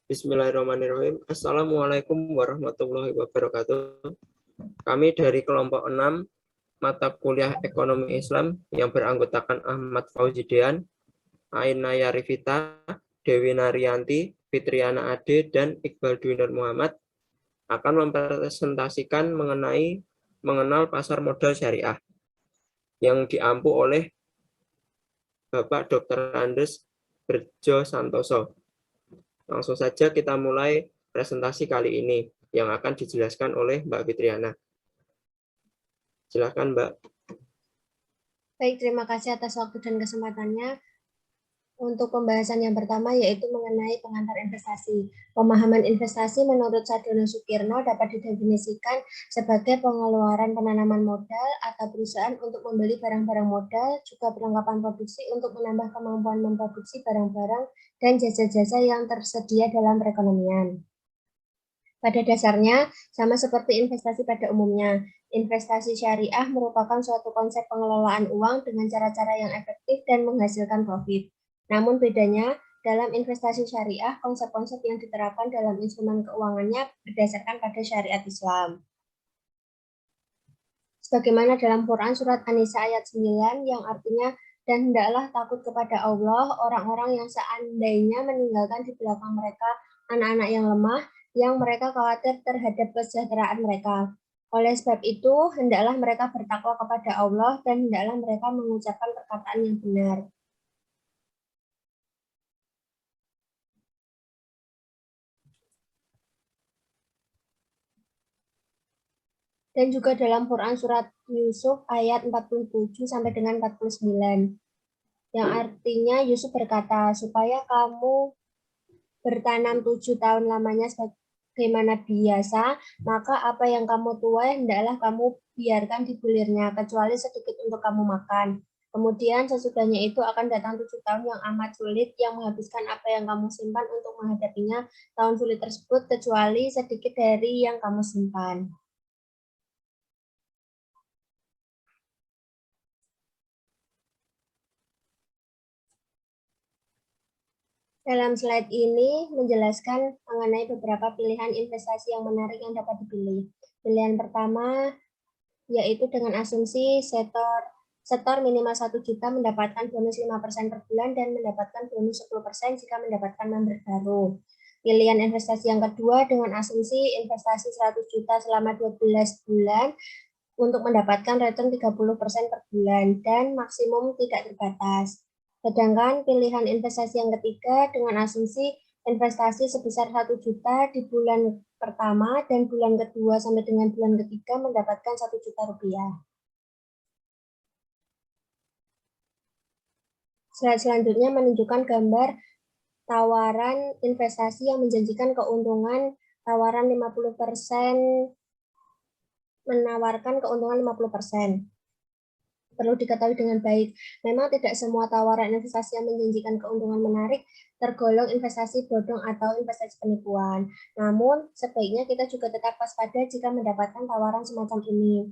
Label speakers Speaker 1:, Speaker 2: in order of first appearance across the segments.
Speaker 1: Bismillahirrahmanirrahim. Assalamualaikum warahmatullahi wabarakatuh. Kami dari kelompok 6 mata kuliah Ekonomi Islam yang beranggotakan Ahmad Fauzidian, Aina Yarifita, Dewi Narianti, Fitriana Ade, dan Iqbal Dwi Nur Muhammad akan mempresentasikan mengenal pasar modal syariah yang diampu oleh Bapak Dr. Andes Berjo Santoso. Langsung saja kita mulai presentasi kali ini yang akan dijelaskan oleh Mbak Fitriana. Silakan, Mbak.
Speaker 2: Baik, terima kasih atas waktu dan kesempatannya. Untuk pembahasan yang pertama yaitu mengenai pengantar investasi. Pemahaman investasi menurut Sardono Sukirno dapat didefinisikan sebagai pengeluaran penanaman modal atau perusahaan untuk membeli barang-barang modal, juga perlengkapan produksi untuk menambah kemampuan memproduksi barang-barang dan jasa-jasa yang tersedia dalam perekonomian. Pada dasarnya, sama seperti investasi pada umumnya, investasi syariah merupakan suatu konsep pengelolaan uang dengan cara-cara yang efektif dan menghasilkan profit. Namun bedanya, dalam investasi syariah, konsep-konsep yang diterapkan dalam instrumen keuangannya berdasarkan pada syariat Islam. Sebagaimana dalam Quran surat An-Nisa ayat 9 yang artinya, dan hendaklah takut kepada Allah orang-orang yang seandainya meninggalkan di belakang mereka anak-anak yang lemah, yang mereka khawatir terhadap kesejahteraan mereka. Oleh sebab itu, hendaklah mereka bertakwa kepada Allah dan hendaklah mereka mengucapkan perkataan yang benar. Dan juga dalam Quran surat Yusuf ayat 47 sampai dengan 49. Yang artinya Yusuf berkata, supaya kamu bertanam 7 tahun lamanya sebagaimana biasa, maka apa yang kamu tuai hendaklah kamu biarkan di bulirnya, kecuali sedikit untuk kamu makan. Kemudian sesudahnya itu akan datang 7 tahun yang amat sulit, yang menghabiskan apa yang kamu simpan untuk menghadapinya tahun sulit tersebut, kecuali sedikit dari yang kamu simpan. Dalam slide ini menjelaskan mengenai beberapa pilihan investasi yang menarik yang dapat dipilih. Pilihan pertama yaitu dengan asumsi setor minimal 1 juta mendapatkan bonus 5% per bulan dan mendapatkan bonus 10% jika mendapatkan member baru. Pilihan investasi yang kedua dengan asumsi investasi 100 juta selama 12 bulan untuk mendapatkan return 30% per bulan dan maksimum tidak terbatas. Sedangkan pilihan investasi yang ketiga dengan asumsi investasi sebesar 1 juta di bulan pertama dan bulan kedua sampai dengan bulan ketiga mendapatkan 1 juta rupiah. Slide selanjutnya menunjukkan gambar tawaran investasi yang menjanjikan keuntungan tawaran 50%, menawarkan keuntungan 50%. Perlu diketahui dengan baik, memang tidak semua tawaran investasi yang menjanjikan keuntungan menarik tergolong investasi bodong atau investasi penipuan. Namun, sebaiknya kita juga tetap waspada jika mendapatkan tawaran semacam ini.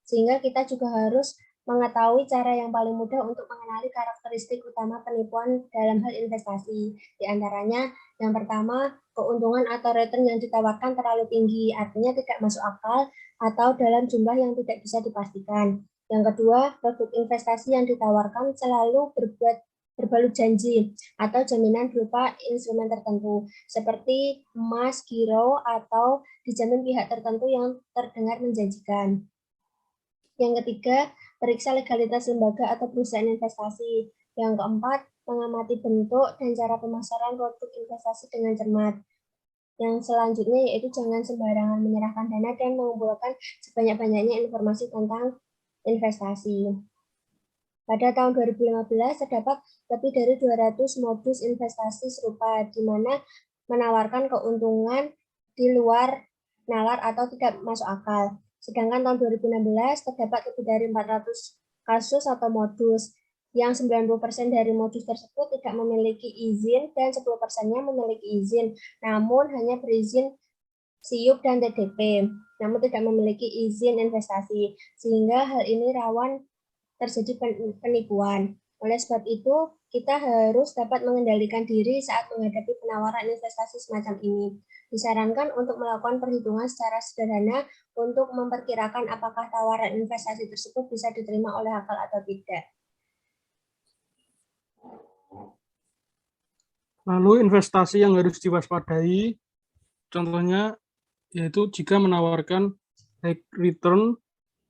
Speaker 2: Sehingga kita juga harus mengetahui cara yang paling mudah untuk mengenali karakteristik utama penipuan dalam hal investasi. Di antaranya, yang pertama, keuntungan atau return yang ditawarkan terlalu tinggi, artinya tidak masuk akal atau dalam jumlah yang tidak bisa dipastikan. Yang kedua, produk investasi yang ditawarkan selalu berbalut janji atau jaminan berupa instrumen tertentu, seperti emas, giro, atau dijamin pihak tertentu yang terdengar menjanjikan. Yang ketiga, periksa legalitas lembaga atau perusahaan investasi. Yang keempat, mengamati bentuk dan cara pemasaran produk investasi dengan cermat. Yang selanjutnya yaitu jangan sembarangan menyerahkan dana dan mengumpulkan sebanyak-banyaknya informasi tentang investasi. Pada tahun 2015 terdapat lebih dari 200 modus investasi serupa di mana menawarkan keuntungan di luar nalar atau tidak masuk akal. Sedangkan tahun 2016 terdapat lebih dari 400 kasus atau modus yang 90% dari modus tersebut tidak memiliki izin dan 10%-nya memiliki izin, namun hanya berizin SIUP dan TDP, namun tidak memiliki izin investasi, sehingga hal ini rawan terjadi penipuan. Oleh sebab itu, kita harus dapat mengendalikan diri saat menghadapi penawaran investasi semacam ini. Disarankan untuk melakukan perhitungan secara sederhana untuk memperkirakan apakah tawaran investasi tersebut bisa diterima oleh akal atau tidak.
Speaker 3: Lalu investasi yang harus diwaspadai, contohnya yaitu jika menawarkan high return,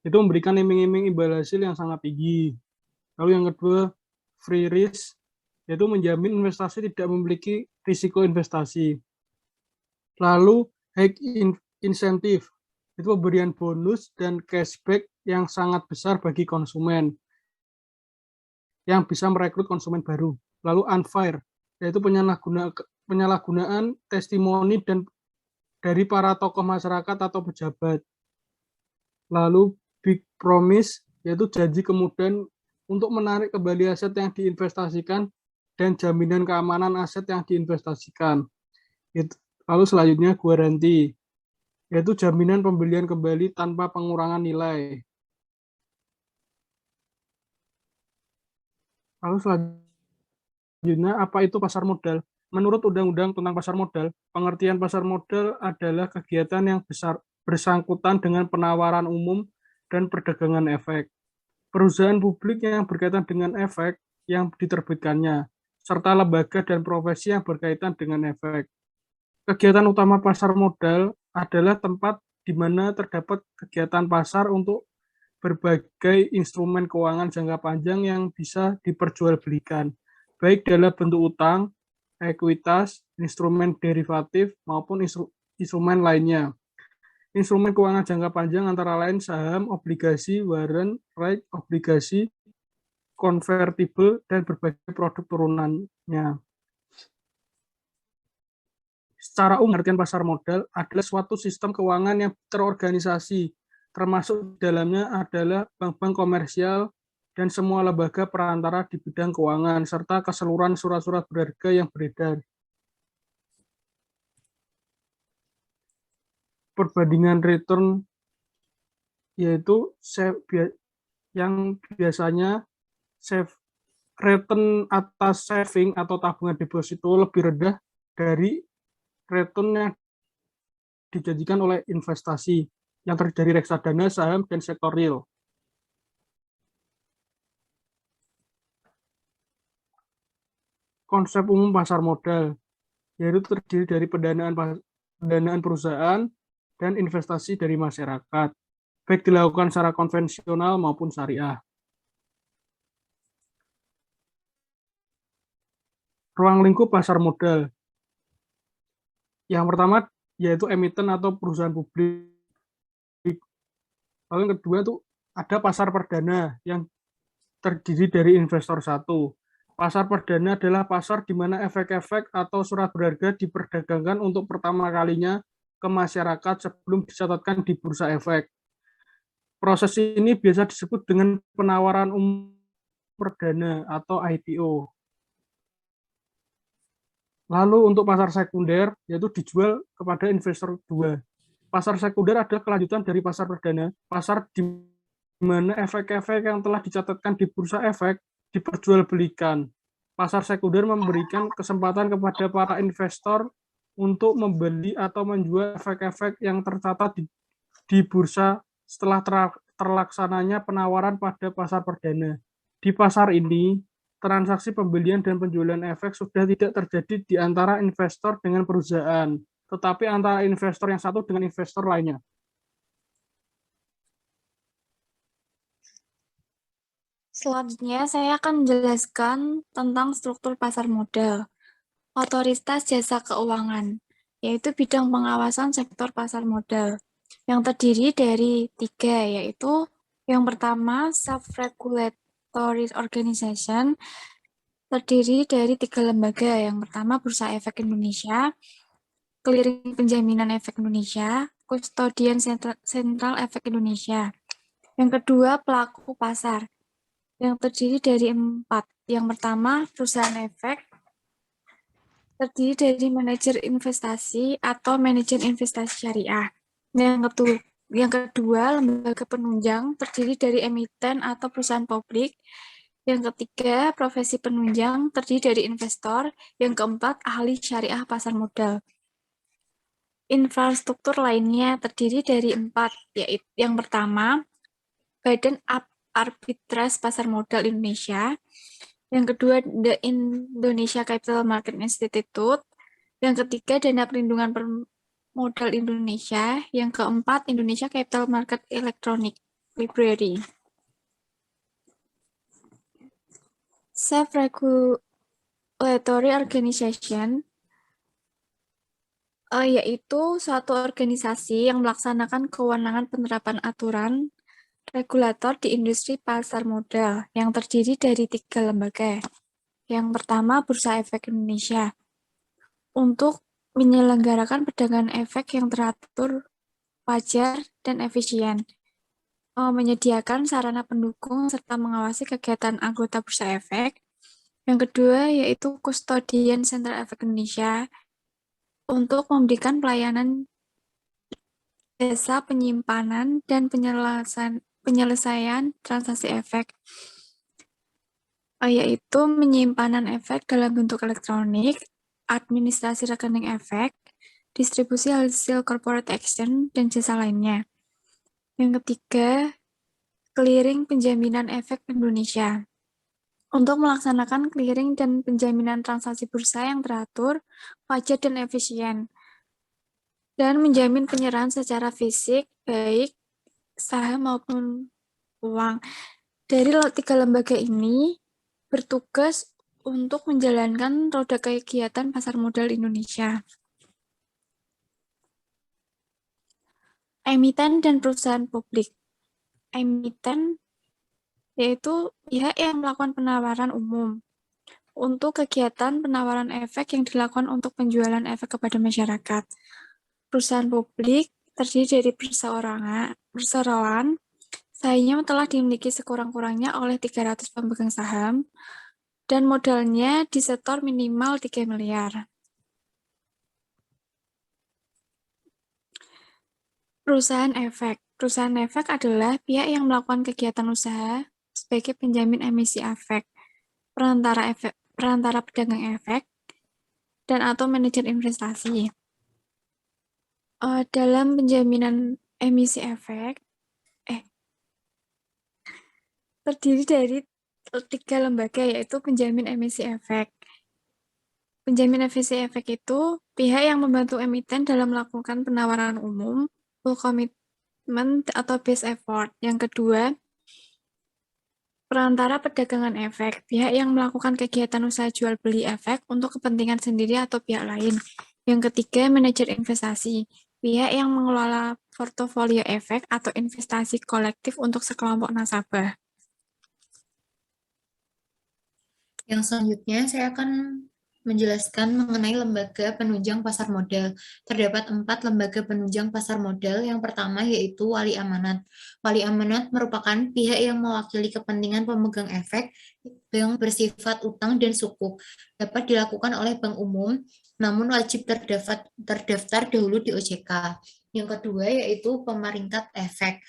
Speaker 3: itu memberikan iming-iming imbal hasil yang sangat tinggi. Lalu yang kedua, free risk, yaitu menjamin investasi tidak memiliki risiko investasi. Lalu high incentive, itu pemberian bonus dan cashback yang sangat besar bagi konsumen, yang bisa merekrut konsumen baru. Lalu unfair, yaitu penyalahgunaan testimoni dan dari para tokoh masyarakat atau pejabat. Lalu big promise, yaitu janji kemudian untuk menarik kembali aset yang diinvestasikan dan jaminan keamanan aset yang diinvestasikan. Lalu selanjutnya guaranti, yaitu jaminan pembelian kembali tanpa pengurangan nilai. Lalu selanjutnya, apa itu pasar modal? Menurut Undang-Undang tentang Pasar Modal, pengertian pasar modal adalah kegiatan yang bersangkutan dengan penawaran umum dan perdagangan efek. Perusahaan publik yang berkaitan dengan efek yang diterbitkannya, serta lembaga dan profesi yang berkaitan dengan efek. Kegiatan utama pasar modal adalah tempat di mana terdapat kegiatan pasar untuk berbagai instrumen keuangan jangka panjang yang bisa diperjualbelikan, baik dalam bentuk utang, ekuitas, instrumen derivatif, maupun instrumen lainnya. Instrumen keuangan jangka panjang antara lain saham, obligasi, warrant, right, obligasi, konvertible, dan berbagai produk turunannya. Secara umum, artian pasar modal adalah suatu sistem keuangan yang terorganisasi, termasuk dalamnya adalah bank-bank komersial dan semua lembaga perantara di bidang keuangan, serta keseluruhan surat-surat berharga yang beredar. Perbandingan return, yaitu yang biasanya return atas saving atau tabungan deposito lebih rendah dari return yang dijanjikan oleh investasi yang terdiri dari reksadana, saham, dan sektor real. Konsep umum pasar modal, yaitu terdiri dari pendanaan perusahaan dan investasi dari masyarakat, baik dilakukan secara konvensional maupun syariah. Ruang lingkup pasar modal. Yang pertama yaitu emiten atau perusahaan publik. Lalu yang kedua itu ada pasar perdana yang terdiri dari investor satu. Pasar perdana adalah pasar di mana efek-efek atau surat berharga diperdagangkan untuk pertama kalinya ke masyarakat sebelum dicatatkan di bursa efek. Proses ini biasa disebut dengan penawaran umum perdana atau IPO. Lalu untuk pasar sekunder, yaitu dijual kepada investor 2. Pasar sekunder adalah kelanjutan dari pasar perdana, pasar di mana efek-efek yang telah dicatatkan di bursa efek diperjualbelikan. Pasar sekunder memberikan kesempatan kepada para investor untuk membeli atau menjual efek-efek yang tercatat di bursa setelah terlaksananya penawaran pada pasar perdana. Di pasar ini, transaksi pembelian dan penjualan efek sudah tidak terjadi di antara investor dengan perusahaan, tetapi antara investor yang satu dengan investor lainnya.
Speaker 4: Selanjutnya, saya akan menjelaskan tentang struktur pasar modal. Otoritas Jasa Keuangan, yaitu bidang pengawasan sektor pasar modal, yang terdiri dari 3, yaitu yang pertama, Self-Regulatory Organization, terdiri dari 3 lembaga. Yang pertama, Bursa Efek Indonesia, Clearing Penjaminan Efek Indonesia, Kustodian Sentral Efek Indonesia. Yang kedua, pelaku pasar, yang terdiri dari 4. Yang pertama, perusahaan efek, terdiri dari manajer investasi atau manajer investasi syariah. Yang kedua, lembaga penunjang, terdiri dari emiten atau perusahaan publik. Yang ketiga, profesi penunjang terdiri dari investor. Yang keempat, ahli syariah pasar modal. Infrastruktur lainnya terdiri dari 4, yaitu yang pertama, Badan Arbitrase Pasar Modal Indonesia. Yang kedua, The Indonesia Capital Market Institute. Yang ketiga, Dana Perlindungan Modal Indonesia. Yang keempat, Indonesia Capital Market Electronic Library. Self-regulatory organization yaitu suatu organisasi yang melaksanakan kewenangan penerapan aturan regulator di industri pasar modal yang terdiri dari 3 lembaga. Yang pertama, Bursa Efek Indonesia untuk menyelenggarakan perdagangan efek yang teratur, wajar, dan efisien. Menyediakan sarana pendukung serta mengawasi kegiatan anggota Bursa Efek. Yang kedua yaitu Custodian Center Efek Indonesia untuk memberikan pelayanan jasa penyimpanan dan penyelesaian transaksi efek, yaitu penyimpanan efek dalam bentuk elektronik, administrasi rekening efek, distribusi hasil corporate action, dan jasa lainnya. Yang ketiga, Clearing Penjaminan Efek Indonesia untuk melaksanakan clearing dan penjaminan transaksi bursa yang teratur, wajar, dan efisien, dan menjamin penyerahan secara fisik, baik saham maupun uang. Dari 3 lembaga ini bertugas untuk menjalankan roda kegiatan pasar modal Indonesia. Emiten dan perusahaan publik. Emiten yaitu pihak yang melakukan penawaran umum untuk kegiatan penawaran efek yang dilakukan untuk penjualan efek kepada masyarakat. Perusahaan publik terdiri dari perseroan, sahamnya telah dimiliki sekurang-kurangnya oleh 300 pemegang saham, dan modalnya disetor minimal 3 miliar. Perusahaan efek. Perusahaan efek adalah pihak yang melakukan kegiatan usaha sebagai penjamin emisi efek, perantara pedagang efek, dan atau manajer investasi. Dalam penjaminan emisi efek, terdiri dari 3 lembaga, yaitu penjamin emisi efek. Penjamin emisi efek itu pihak yang membantu emiten dalam melakukan penawaran umum, full commitment atau base effort. Yang kedua, perantara perdagangan efek, pihak yang melakukan kegiatan usaha jual beli efek untuk kepentingan sendiri atau pihak lain. Yang ketiga, manajer investasi, pihak yang mengelola portofolio efek atau investasi kolektif untuk sekelompok nasabah.
Speaker 5: Yang selanjutnya saya akan menjelaskan mengenai lembaga penunjang pasar modal. Terdapat 4 lembaga penunjang pasar modal. Yang pertama yaitu wali amanat. Wali amanat merupakan pihak yang mewakili kepentingan pemegang efek yang bersifat utang dan sukuk. Dapat dilakukan oleh bank umum, namun wajib terdaftar dahulu di OJK. Yang kedua yaitu pemeringkat efek.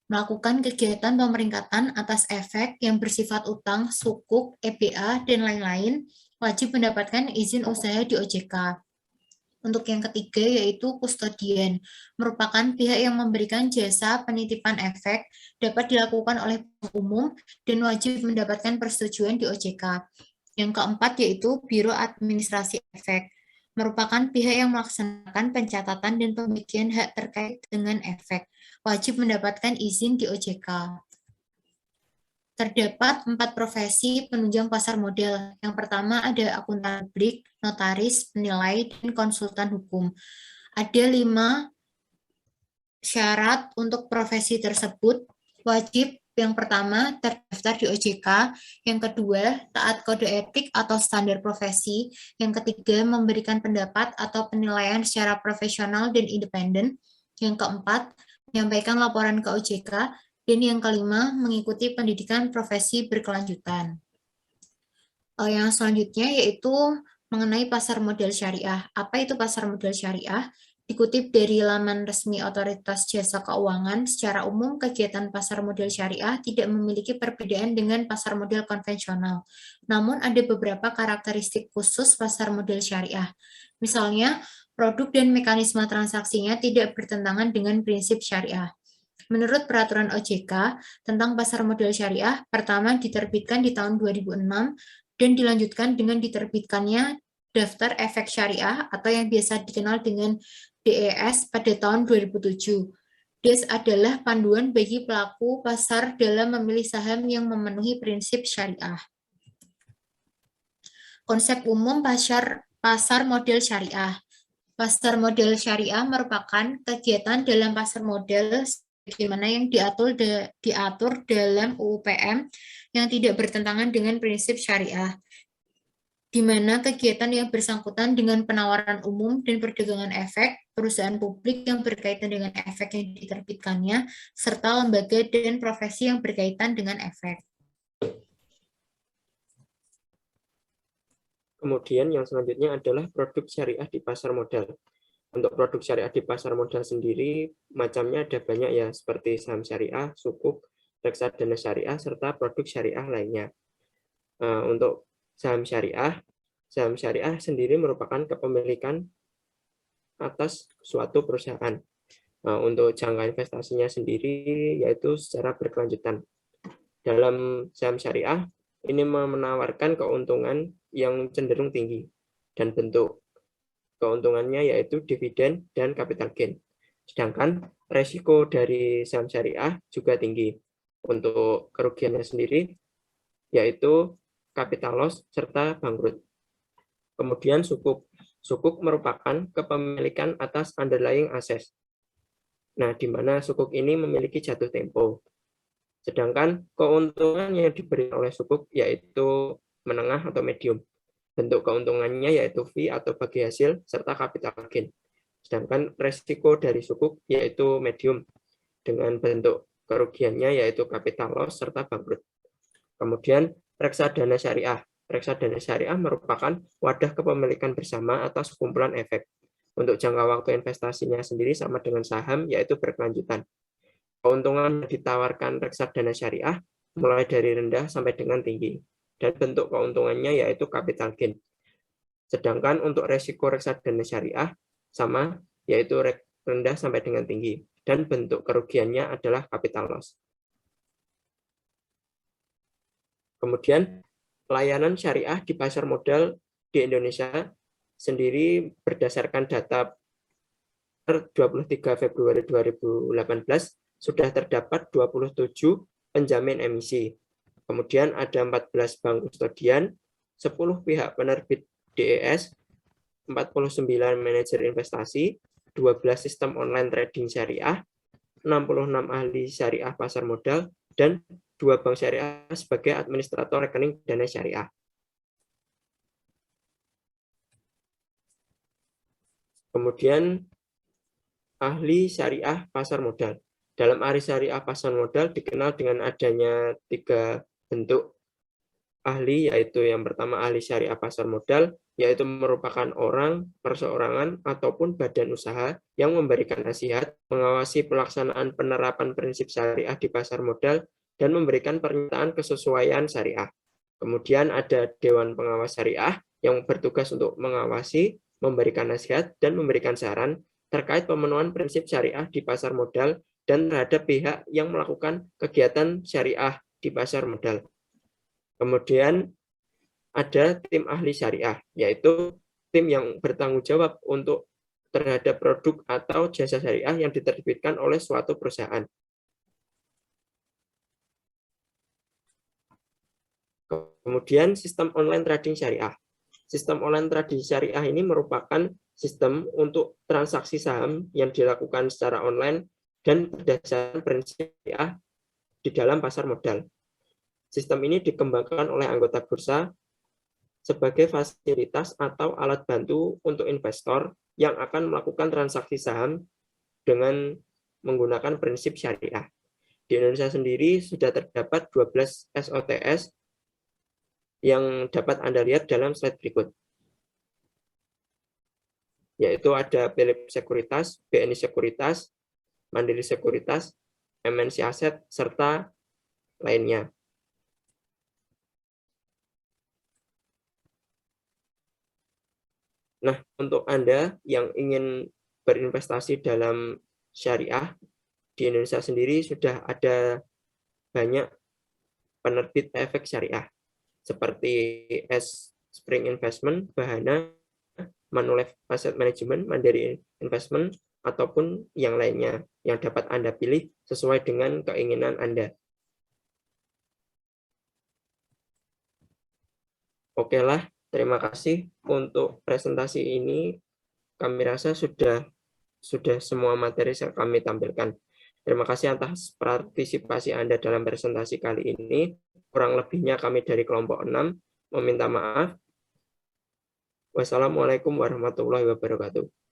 Speaker 5: Melakukan kegiatan pemeringkatan atas efek yang bersifat utang, sukuk, EBA, dan lain-lain, wajib mendapatkan izin usaha di OJK. Untuk yang ketiga yaitu kustodian, merupakan pihak yang memberikan jasa penitipan efek, dapat dilakukan oleh bank umum dan wajib mendapatkan persetujuan di OJK. Yang keempat yaitu Biro Administrasi Efek, merupakan pihak yang melaksanakan pencatatan dan pembagian hak terkait dengan efek, wajib mendapatkan izin di OJK. Terdapat 4 profesi penunjang pasar modal. Yang pertama ada akuntan publik, notaris, penilai, dan konsultan hukum. Ada 5 syarat untuk profesi tersebut. Wajib yang pertama terdaftar di OJK, yang kedua taat kode etik atau standar profesi, yang ketiga memberikan pendapat atau penilaian secara profesional dan independen, yang keempat menyampaikan laporan ke OJK, dan yang kelima, mengikuti pendidikan profesi berkelanjutan. Yang selanjutnya yaitu mengenai pasar modal syariah. Apa itu pasar modal syariah? Dikutip dari laman resmi Otoritas Jasa Keuangan, secara umum kegiatan pasar modal syariah tidak memiliki perbedaan dengan pasar modal konvensional. Namun ada beberapa karakteristik khusus pasar modal syariah. Misalnya, produk dan mekanisme transaksinya tidak bertentangan dengan prinsip syariah. Menurut peraturan OJK tentang pasar modal syariah, pertama diterbitkan di tahun 2006 dan dilanjutkan dengan diterbitkannya Daftar Efek Syariah atau yang biasa dikenal dengan DES pada tahun 2007. DES adalah panduan bagi pelaku pasar dalam memilih saham yang memenuhi prinsip syariah. Konsep umum pasar modal syariah. Pasar modal syariah merupakan kegiatan dalam pasar modal sebagaimana yang diatur dalam UU-PM yang tidak bertentangan dengan prinsip syariah, di mana kegiatan yang bersangkutan dengan penawaran umum dan perdagangan efek, perusahaan publik yang berkaitan dengan efek yang diterbitkannya, serta lembaga dan profesi yang berkaitan dengan efek.
Speaker 1: Kemudian yang selanjutnya adalah produk syariah di pasar modal. Untuk produk syariah di pasar modal sendiri, macamnya ada banyak ya, seperti saham syariah, sukuk, reksadana syariah, serta produk syariah lainnya. Untuk saham syariah sendiri merupakan kepemilikan atas suatu perusahaan. Untuk jangka investasinya sendiri yaitu secara berkelanjutan. Dalam saham syariah, ini menawarkan keuntungan yang cenderung tinggi, dan bentuk keuntungannya yaitu dividen dan capital gain. Sedangkan resiko dari saham syariah juga tinggi. Untuk kerugiannya sendiri yaitu capital loss serta bangkrut. Kemudian sukuk. Sukuk merupakan kepemilikan atas underlying assets. Nah, di mana sukuk ini memiliki jatuh tempo. Sedangkan keuntungan yang diberikan oleh sukuk yaitu menengah atau medium. Bentuk keuntungannya yaitu fee atau bagi hasil serta capital gain. Sedangkan resiko dari sukuk yaitu medium dengan bentuk kerugiannya yaitu capital loss serta bangkrut. Kemudian reksadana syariah. Reksadana syariah merupakan wadah kepemilikan bersama atas kumpulan efek. Untuk jangka waktu investasinya sendiri sama dengan saham yaitu berkelanjutan. Keuntungan yang ditawarkan reksadana syariah mulai dari rendah sampai dengan tinggi, dan bentuk keuntungannya yaitu capital gain. Sedangkan untuk resiko reksadana syariah sama, yaitu rendah sampai dengan tinggi, dan bentuk kerugiannya adalah capital loss. Kemudian layanan syariah di pasar modal di Indonesia sendiri berdasarkan data per 23 Februari 2018 sudah terdapat 27 penjamin emisi. Kemudian ada 14 bank kustodian, 10 pihak penerbit DES, 49 manajer investasi, 12 sistem online trading syariah, 66 ahli syariah pasar modal, dan 2 bank syariah sebagai administrator rekening dana syariah. Kemudian ahli syariah pasar modal. Dalam ahli syariah pasar modal dikenal dengan adanya 3 bentuk ahli, yaitu yang pertama ahli syariah pasar modal, yaitu merupakan orang, perseorangan, ataupun badan usaha yang memberikan nasihat, mengawasi pelaksanaan penerapan prinsip syariah di pasar modal, dan memberikan pernyataan kesesuaian syariah. Kemudian ada Dewan Pengawas Syariah yang bertugas untuk mengawasi, memberikan nasihat, dan memberikan saran terkait pemenuhan prinsip syariah di pasar modal dan terhadap pihak yang melakukan kegiatan syariah di pasar modal. Kemudian ada tim ahli syariah, yaitu tim yang bertanggung jawab untuk terhadap produk atau jasa syariah yang diterbitkan oleh suatu perusahaan. Kemudian sistem online trading syariah. Sistem online trading syariah ini merupakan sistem untuk transaksi saham yang dilakukan secara online dan berdasarkan prinsip syariah di dalam pasar modal. Sistem ini dikembangkan oleh anggota bursa sebagai fasilitas atau alat bantu untuk investor yang akan melakukan transaksi saham dengan menggunakan prinsip syariah. Di Indonesia sendiri sudah terdapat 12 SOTS yang dapat Anda lihat dalam slide berikut. yaitu ada Philips Sekuritas, BNI Sekuritas, Mandiri Sekuritas, MNC Aset, serta lainnya. Nah, untuk Anda yang ingin berinvestasi dalam syariah, di Indonesia sendiri sudah ada banyak penerbit efek syariah, seperti Spring Investment, Bahana, Manulife Asset Management, Mandiri Investment, ataupun yang lainnya yang dapat Anda pilih sesuai dengan keinginan Anda. Oke lah, terima kasih untuk presentasi ini. Kami rasa sudah semua materi yang kami tampilkan. Terima kasih atas partisipasi Anda dalam presentasi kali ini. Kurang lebihnya kami dari kelompok 6 meminta maaf. Wassalamualaikum warahmatullahi wabarakatuh.